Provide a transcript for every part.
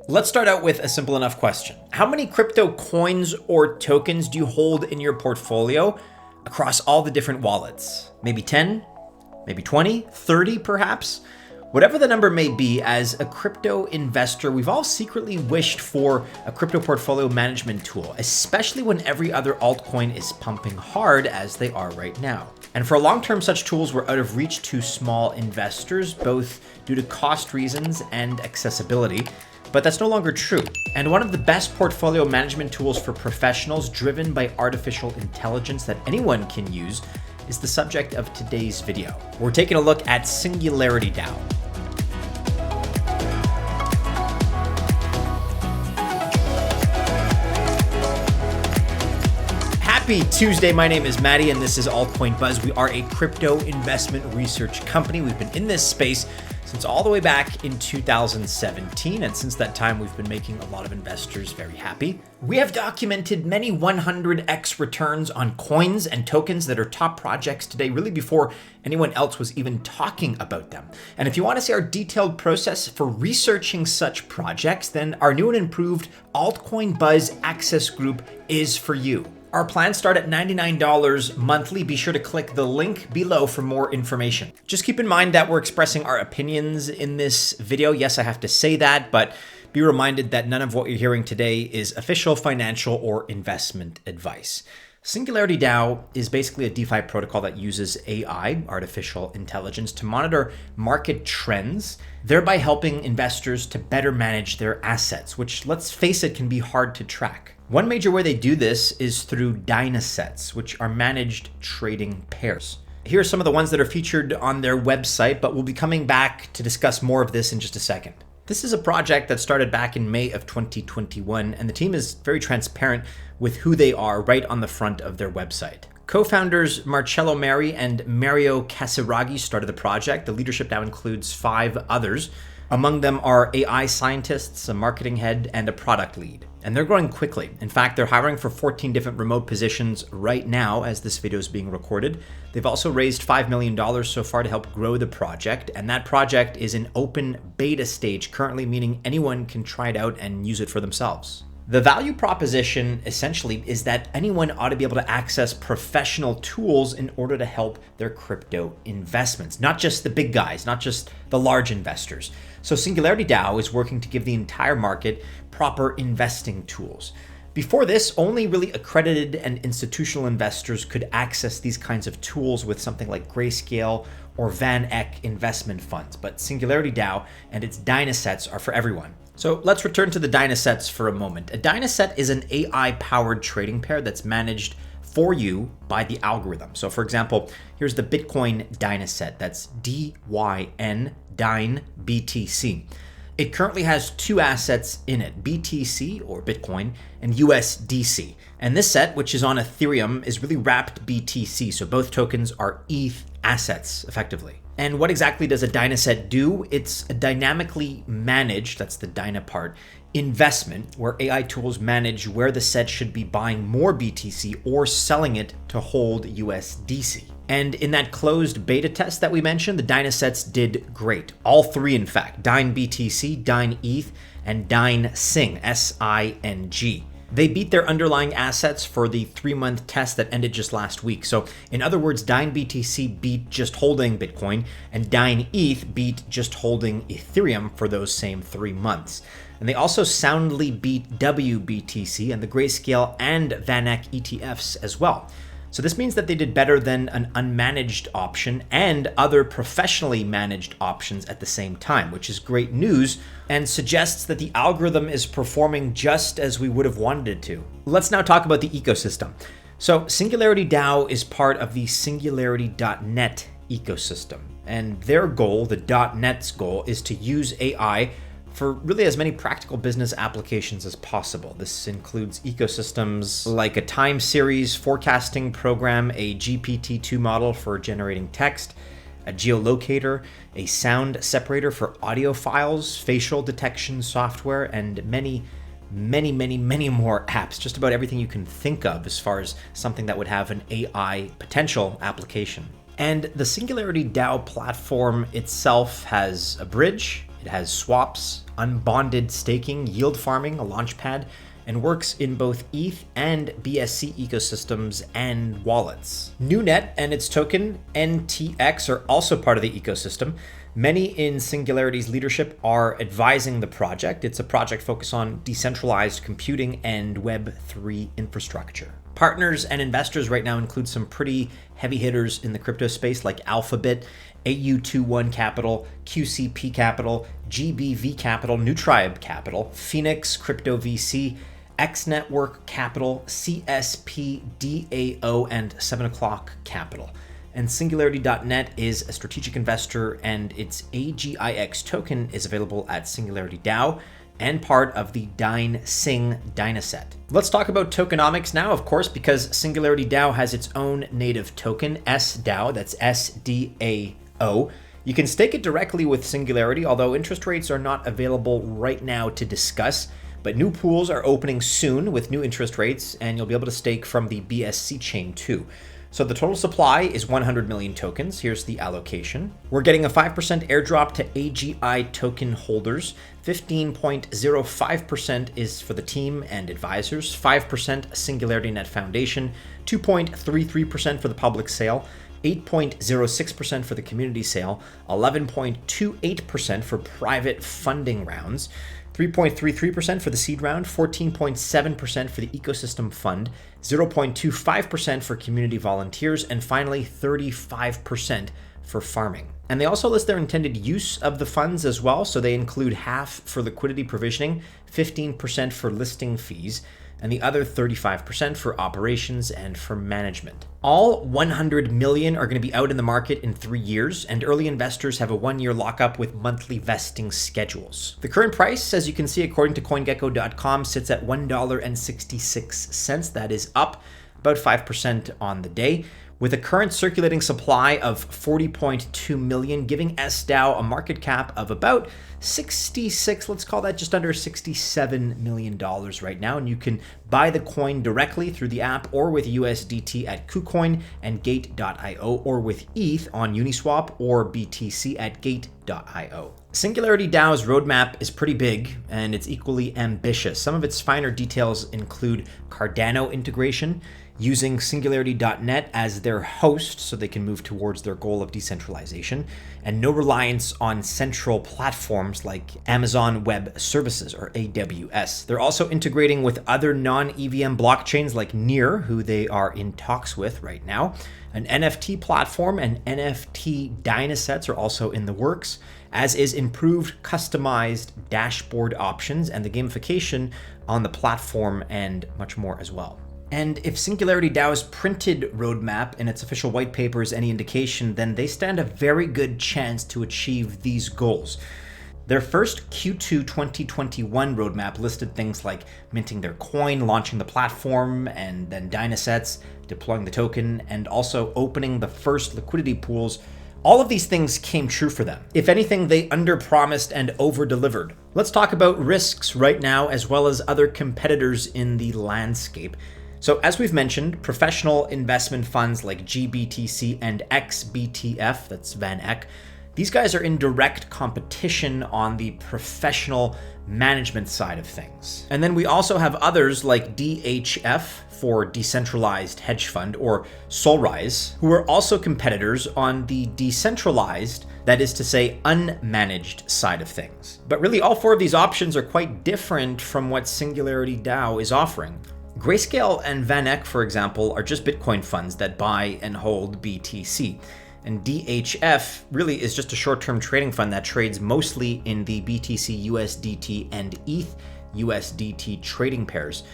Let's start out with a simple enough question. How many crypto coins or tokens do you hold in your portfolio across all the different wallets? Maybe 10, maybe 20, 30 perhaps? Whatever the number may be, as a crypto investor, we've all secretly wished for a crypto portfolio management tool, especially when every other altcoin is pumping hard as they are right now. And for a long term, such tools were out of reach to small investors, both due to cost reasons and accessibility. But that's no longer true. And one of the best portfolio management tools for professionals driven by artificial intelligence that anyone can use is the subject of today's video. We're taking a look at SingularityDao. Happy Tuesday, my name is Maddie and this is Altcoin Buzz. We are a crypto investment research company. We've been in this space since all the way back in 2017, and since that time we've been making a lot of investors very happy. We have documented many 100x returns on coins and tokens that are top projects today, really before anyone else was even talking about them. And if you want to see our detailed process for researching such projects, then our new and improved Altcoin Buzz Access Group is for you. Our plans start at $99 monthly. Be sure to click the link below for more information. Just keep in mind that we're expressing our opinions in this video. Yes, I have to say that, but be reminded that none of what you're hearing today is official financial or investment advice. SingularityDao is basically a DeFi protocol that uses AI, artificial intelligence, to monitor market trends, thereby helping investors to better manage their assets, which, let's face it, can be hard to track. One major way they do this is through DynaSets, which are managed trading pairs. Here are some of the ones that are featured on their website, but we'll be coming back to discuss more of this in just a second. This is a project that started back in May of 2021, and the team is very transparent with who they are right on the front of their website. Co-founders Marcello Mari and Mario Casiraghi started the project. The leadership now includes 5 others. Among them are AI scientists, a marketing head, and a product lead. And they're growing quickly. In fact, they're hiring for 14 different remote positions right now as this video is being recorded. They've also raised $5 million so far to help grow the project. And that project is in open beta stage currently, meaning anyone can try it out and use it for themselves. The value proposition essentially is that anyone ought to be able to access professional tools in order to help their crypto investments, not just the big guys, not just the large investors. So SingularityDao is working to give the entire market proper investing tools. Before this, only really accredited and institutional investors could access these kinds of tools with something like Grayscale or Van Eck investment funds, but SingularityDao and its DynaSets are for everyone. So let's return to the DynaSets for a moment. A DynaSet is an AI-powered trading pair that's managed for you by the algorithm. So for example, here's the Bitcoin DynaSet. That's DYN, Dyn BTC. It currently has 2 assets in it, BTC or Bitcoin and USDC. And this set, which is on Ethereum, is really wrapped BTC. So both tokens are ETH assets effectively. And what exactly does a DynaSet do? It's a dynamically managed, that's the Dyna part, investment where AI tools manage where the set should be buying more BTC or selling it to hold USDC. And in that closed beta test that we mentioned, the DynaSets did great. All 3, in fact, Dyn BTC, Dyn ETH, and Dyn Sing, S-I-N-G. They beat their underlying assets for the 3-month test that ended just last week. So in other words, Dyn BTC beat just holding Bitcoin and Dyn ETH beat just holding Ethereum for those same 3 months. And they also soundly beat WBTC and the Grayscale and Van Eck ETFs as well. So this means that they did better than an unmanaged option and other professionally managed options at the same time, which is great news and suggests that the algorithm is performing just as we would have wanted it to. Let's now talk about the ecosystem. So SingularityDao is part of the Singularity.net ecosystem, and their goal, the .net's goal, is to use AI for really as many practical business applications as possible. This includes ecosystems like a time series forecasting program, a GPT-2 model for generating text, a geolocator, a sound separator for audio files, facial detection software, and many more apps. Just about everything you can think of as far as something that would have an AI potential application. And the SingularityDao platform itself has a bridge, It has swaps, unbonded staking, yield farming, a launchpad, and works in both ETH and BSC ecosystems and wallets. NewNet and its token NTX are also part of the ecosystem. Many in Singularity's leadership are advising the project. It's a project focused on decentralized computing and Web3 infrastructure. Partners and investors right now include some pretty heavy hitters in the crypto space like Alphabet, AU21 Capital, QCP Capital, GBV Capital, New Tribe Capital, Phoenix Crypto VC, X Network Capital, CSP DAO, and 7 O'Clock Capital. And Singularity.net is a strategic investor, and its AGIX token is available at SingularityDao and part of the DynaSet. Let's talk about tokenomics now, of course, because SingularityDao has its own native token, SDAO, that's SDAO. You can stake it directly with Singularity, although interest rates are not available right now to discuss. But new pools are opening soon with new interest rates, and you'll be able to stake from the BSC chain too. So the total supply is 100 million tokens. Here's the allocation. We're getting a 5% airdrop to AGI token holders. 15.05% is for the team and advisors. 5% SingularityNET Foundation. 2.33% for the public sale. 8.06% for the community sale. 11.28% for private funding rounds. 3.33% for the seed round, 14.7% for the ecosystem fund, 0.25% for community volunteers, and finally 35% for farming. And they also list their intended use of the funds as well, so they include half for liquidity provisioning, 15% for listing fees, and the other 35% for operations and for management. All 100 million are going to be out in the market in 3 years, and early investors have a 1-year lockup with monthly vesting schedules. The current price, as you can see according to CoinGecko.com, sits at $1.66. That is up about 5% on the day, with a current circulating supply of 40.2 million, giving SDAO a market cap of about 66, let's call that just under $67 million right now. And you can buy the coin directly through the app or with USDT at KuCoin and Gate.io, or with ETH on Uniswap or BTC at Gate.io. SingularityDAO's roadmap is pretty big and it's equally ambitious. Some of its finer details include Cardano integration, using Singularity.net as their host so they can move towards their goal of decentralization, and no reliance on central platforms like Amazon Web Services or AWS. They're also integrating with other non-EVM blockchains like Near, who they are in talks with right now. An NFT platform and NFT DynaSets are also in the works, as is improved customized dashboard options and the gamification on the platform and much more as well. And if SingularityDAO's printed roadmap and its official white paper is any indication, then they stand a very good chance to achieve these goals. Their first Q2 2021 roadmap listed things like minting their coin, launching the platform, and then DynaSets, deploying the token, and also opening the first liquidity pools. All of these things came true for them. If anything, they underpromised and over-delivered. Let's talk about risks right now, as well as other competitors in the landscape. So as we've mentioned, professional investment funds like GBTC and XBTF, that's Van Eck, these guys are in direct competition on the professional management side of things. And then we also have others like DHF for Decentralized Hedge Fund, or Solrise, who are also competitors on the decentralized, that is to say, unmanaged side of things. But really all four of these options are quite different from what SingularityDAO is offering. Grayscale and Van Eck, for example, are just Bitcoin funds that buy and hold BTC. And DHF really is just a short-term trading fund that trades mostly in the BTC USDT and ETH USDT trading pairs,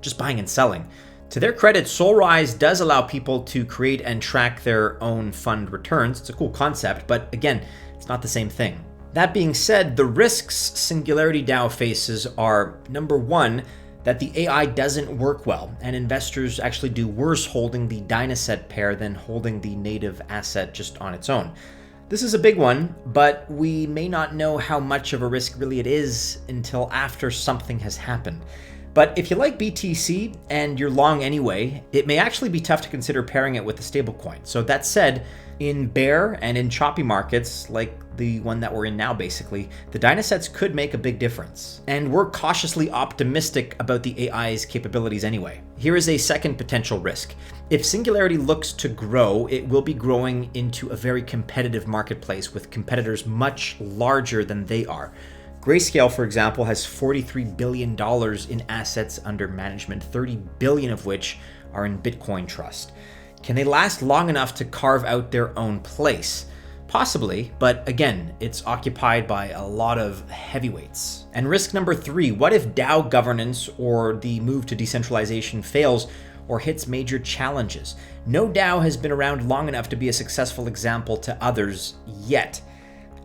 just buying and selling. To their credit, Solrise does allow people to create and track their own fund returns. It's a cool concept, but again, it's not the same thing. That being said, the risks SingularityDAO faces are, number one, that the AI doesn't work well, and investors actually do worse holding the DynaSet pair than holding the native asset just on its own. This is a big one, but we may not know how much of a risk really it is until after something has happened. But if you like BTC and you're long anyway, it may actually be tough to consider pairing it with a stablecoin. So that said, In bear and in choppy markets, like the one that we're in now basically, the DynaSets could make a big difference. And we're cautiously optimistic about the AI's capabilities anyway. Here is a second potential risk. If Singularity looks to grow, it will be growing into a very competitive marketplace with competitors much larger than they are. Grayscale, for example, has $43 billion in assets under management, 30 billion of which are in Bitcoin Trust. Can they last long enough to carve out their own place? Possibly, but again, it's occupied by a lot of heavyweights. And risk number 3, what if DAO governance or the move to decentralization fails or hits major challenges? No DAO has been around long enough to be a successful example to others yet.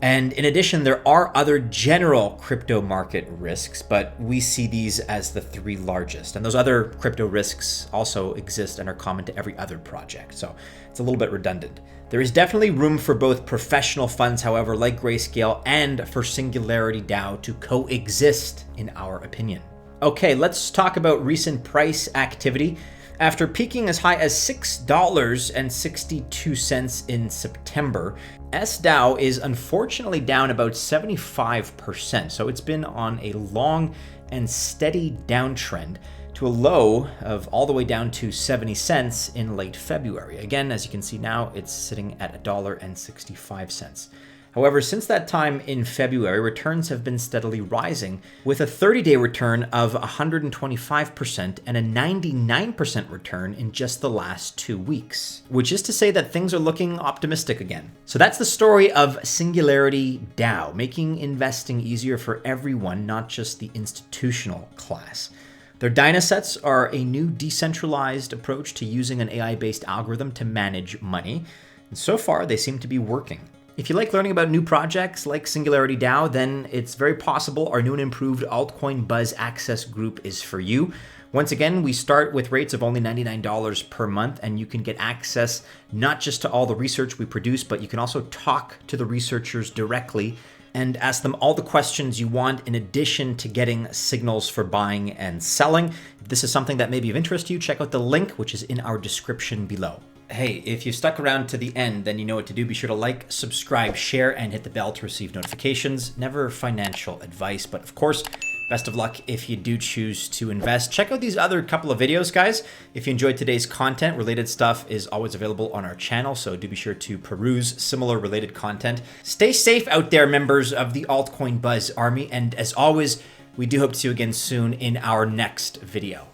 And in addition, there are other general crypto market risks, but we see these as the 3 largest. And those other crypto risks also exist and are common to every other project. So it's a little bit redundant. There is definitely room for both professional funds, however, like Grayscale, and for Singularity DAO to coexist, in our opinion. Okay, let's talk about recent price activity. After peaking as high as $6.62 in September, SDAO is unfortunately down about 75%. So it's been on a long and steady downtrend to a low of all the way down to 70 cents in late February. Again, as you can see now, it's sitting at $1.65. However, since that time in February, returns have been steadily rising, with a 30-day return of 125% and a 99% return in just the last 2 weeks, which is to say that things are looking optimistic again. So that's the story of Singularity DAO, making investing easier for everyone, not just the institutional class. Their DynaSets are a new decentralized approach to using an AI-based algorithm to manage money, and so far they seem to be working. If you like learning about new projects like Singularity DAO, then it's very possible our new and improved Altcoin Buzz Access group is for you. Once again, we start with rates of only $99 per month, and you can get access not just to all the research we produce, but you can also talk to the researchers directly and ask them all the questions you want, in addition to getting signals for buying and selling. If this is something that may be of interest to you, check out the link, which is in our description below. Hey, if you stuck around to the end, then you know what to do. Be sure to like, subscribe, share, and hit the bell to receive notifications. Never financial advice, but of course, best of luck if you do choose to invest. Check out these other couple of videos, guys. If you enjoyed today's content, related stuff is always available on our channel, so do be sure to peruse similar related content. Stay safe out there, members of the Altcoin Buzz Army, and as always, we do hope to see you again soon in our next video.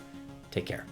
Take care.